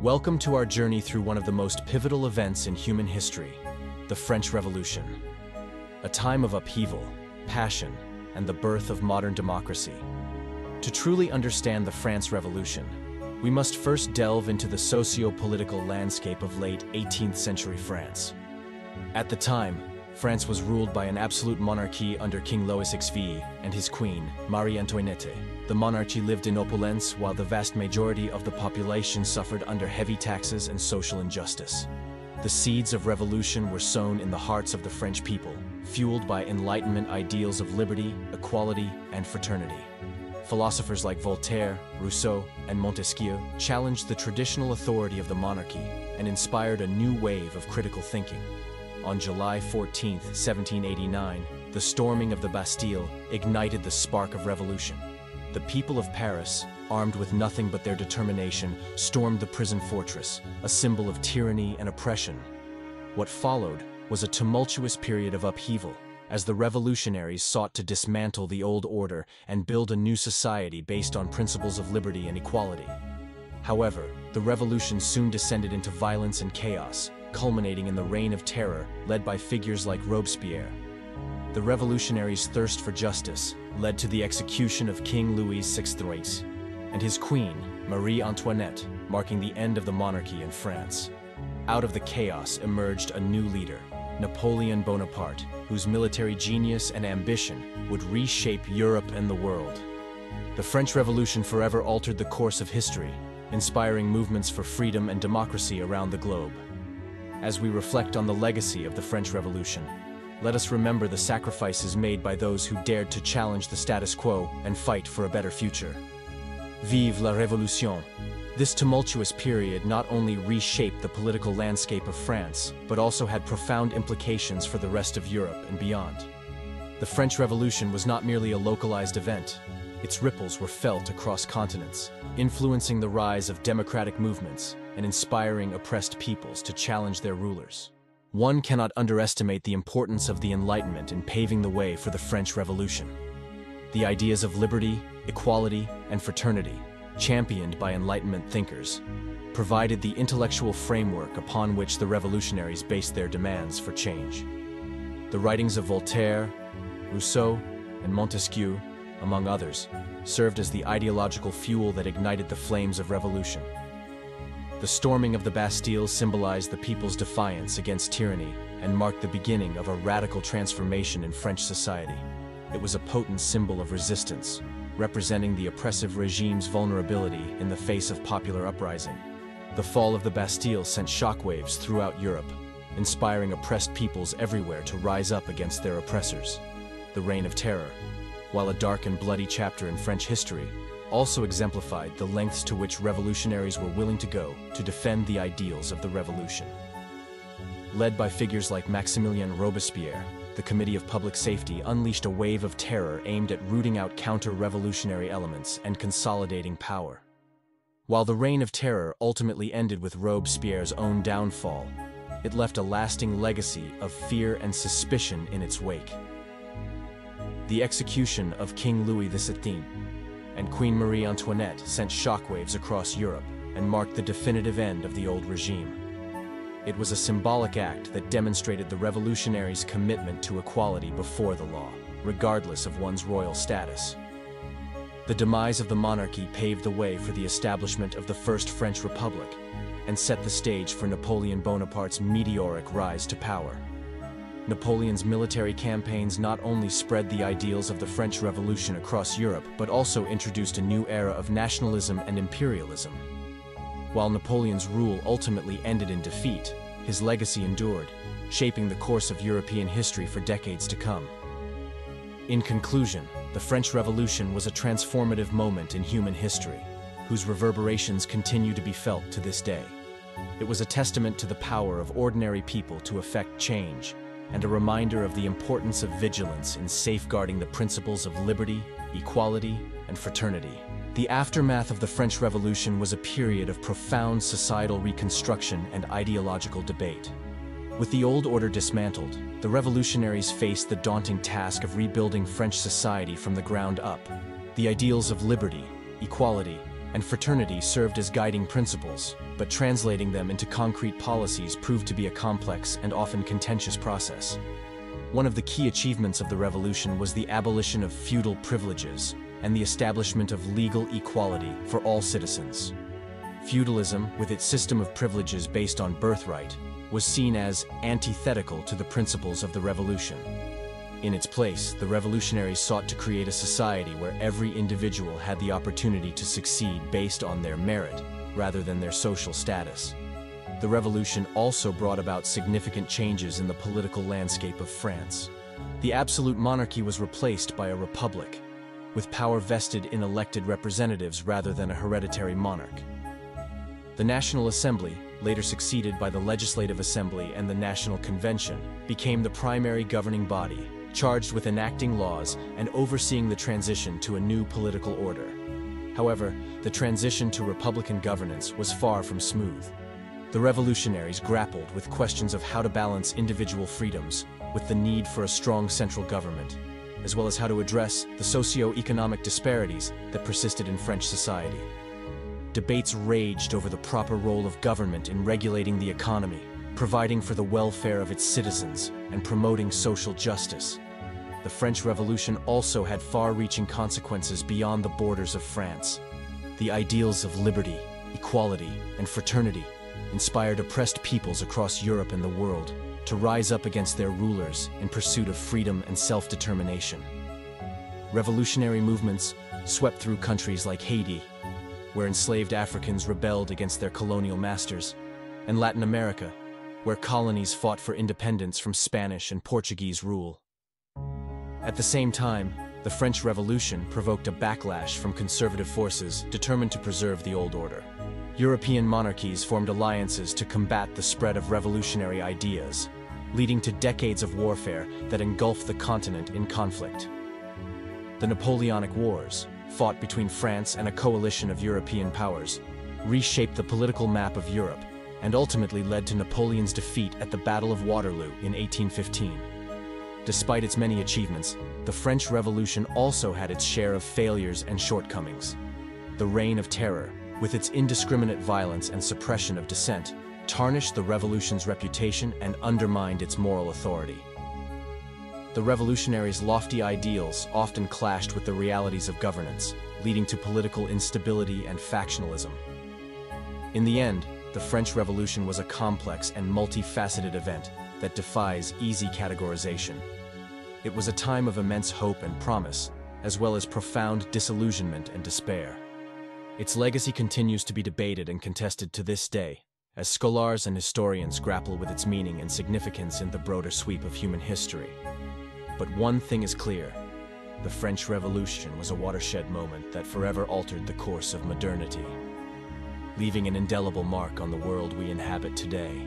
Welcome to our journey through one of the most pivotal events in human history, the French Revolution. A time of upheaval, passion, and the birth of modern democracy. To truly understand the France Revolution, we must first delve into the socio-political landscape of late 18th century France. At the time, France was ruled by an absolute monarchy under King Louis XVI and his queen, Marie Antoinette. The monarchy lived in opulence while the vast majority of the population suffered under heavy taxes and social injustice. The seeds of revolution were sown in the hearts of the French people, fueled by Enlightenment ideals of liberty, equality, and fraternity. Philosophers like Voltaire, Rousseau, and Montesquieu challenged the traditional authority of the monarchy and inspired a new wave of critical thinking. On July 14, 1789, the storming of the Bastille ignited the spark of revolution. The people of Paris, armed with nothing but their determination, stormed the prison fortress, a symbol of tyranny and oppression. What followed was a tumultuous period of upheaval, as the revolutionaries sought to dismantle the old order and build a new society based on principles of liberty and equality. However, the revolution soon descended into violence and chaos, culminating in the Reign of Terror led by figures like Robespierre. The revolutionaries' thirst for justice led to the execution of King Louis XVI and his queen, Marie Antoinette, marking the end of the monarchy in France. Out of the chaos emerged a new leader, Napoleon Bonaparte, whose military genius and ambition would reshape Europe and the world. The French Revolution forever altered the course of history, inspiring movements for freedom and democracy around the globe. As we reflect on the legacy of the French Revolution, let us remember the sacrifices made by those who dared to challenge the status quo and fight for a better future. Vive la Révolution! This tumultuous period not only reshaped the political landscape of France, but also had profound implications for the rest of Europe and beyond. The French Revolution was not merely a localized event. Its ripples were felt across continents, influencing the rise of democratic movements and inspiring oppressed peoples to challenge their rulers. One cannot underestimate the importance of the Enlightenment in paving the way for the French Revolution. The ideas of liberty, equality, and fraternity, championed by Enlightenment thinkers, provided the intellectual framework upon which the revolutionaries based their demands for change. The writings of Voltaire, Rousseau, and Montesquieu, among others, served as the ideological fuel that ignited the flames of revolution. The storming of the Bastille symbolized the people's defiance against tyranny and marked the beginning of a radical transformation in French society. It was a potent symbol of resistance, representing the oppressive regime's vulnerability in the face of popular uprising. The fall of the Bastille sent shockwaves throughout Europe, inspiring oppressed peoples everywhere to rise up against their oppressors. The Reign of Terror, while a dark and bloody chapter in French history, also exemplified the lengths to which revolutionaries were willing to go to defend the ideals of the revolution. Led by figures like Maximilien Robespierre, the Committee of Public Safety unleashed a wave of terror aimed at rooting out counter-revolutionary elements and consolidating power. While the Reign of Terror ultimately ended with Robespierre's own downfall, it left a lasting legacy of fear and suspicion in its wake. The execution of King Louis XVI and Queen Marie Antoinette sent shockwaves across Europe and marked the definitive end of the old regime. It was a symbolic act that demonstrated the revolutionaries' commitment to equality before the law, regardless of one's royal status. The demise of the monarchy paved the way for the establishment of the First French Republic and set the stage for Napoleon Bonaparte's meteoric rise to power. Napoleon's military campaigns not only spread the ideals of the French Revolution across Europe, but also introduced a new era of nationalism and imperialism. While Napoleon's rule ultimately ended in defeat, his legacy endured, shaping the course of European history for decades to come. In conclusion, the French Revolution was a transformative moment in human history, whose reverberations continue to be felt to this day. It was a testament to the power of ordinary people to effect change, and a reminder of the importance of vigilance in safeguarding the principles of liberty, equality, and fraternity. The aftermath of the French Revolution was a period of profound societal reconstruction and ideological debate. With the old order dismantled, the revolutionaries faced the daunting task of rebuilding French society from the ground up. The ideals of liberty, equality, and fraternity served as guiding principles, but translating them into concrete policies proved to be a complex and often contentious process. One of the key achievements of the revolution was the abolition of feudal privileges and the establishment of legal equality for all citizens. Feudalism, with its system of privileges based on birthright, was seen as antithetical to the principles of the revolution. In its place, the revolutionaries sought to create a society where every individual had the opportunity to succeed based on their merit, rather than their social status. The revolution also brought about significant changes in the political landscape of France. The absolute monarchy was replaced by a republic, with power vested in elected representatives rather than a hereditary monarch. The National Assembly, later succeeded by the Legislative Assembly and the National Convention, became the primary governing body, charged with enacting laws and overseeing the transition to a new political order. However, the transition to republican governance was far from smooth. The revolutionaries grappled with questions of how to balance individual freedoms with the need for a strong central government, as well as how to address the socio-economic disparities that persisted in French society. Debates raged over the proper role of government in regulating the economy, providing for the welfare of its citizens, and promoting social justice. The French Revolution also had far-reaching consequences beyond the borders of France. The ideals of liberty, equality, and fraternity inspired oppressed peoples across Europe and the world to rise up against their rulers in pursuit of freedom and self-determination. Revolutionary movements swept through countries like Haiti, where enslaved Africans rebelled against their colonial masters, and Latin America, where colonies fought for independence from Spanish and Portuguese rule. At the same time, the French Revolution provoked a backlash from conservative forces determined to preserve the old order. European monarchies formed alliances to combat the spread of revolutionary ideas, leading to decades of warfare that engulfed the continent in conflict. The Napoleonic Wars, fought between France and a coalition of European powers, reshaped the political map of Europe and ultimately led to Napoleon's defeat at the Battle of Waterloo in 1815. Despite its many achievements, the French Revolution also had its share of failures and shortcomings. The Reign of Terror, with its indiscriminate violence and suppression of dissent, tarnished the revolution's reputation and undermined its moral authority. The revolutionaries' lofty ideals often clashed with the realities of governance, leading to political instability and factionalism. In the end, the French Revolution was a complex and multifaceted event that defies easy categorization. It was a time of immense hope and promise, as well as profound disillusionment and despair. Its legacy continues to be debated and contested to this day, as scholars and historians grapple with its meaning and significance in the broader sweep of human history. But one thing is clear: the French Revolution was a watershed moment that forever altered the course of modernity, leaving an indelible mark on the world we inhabit today.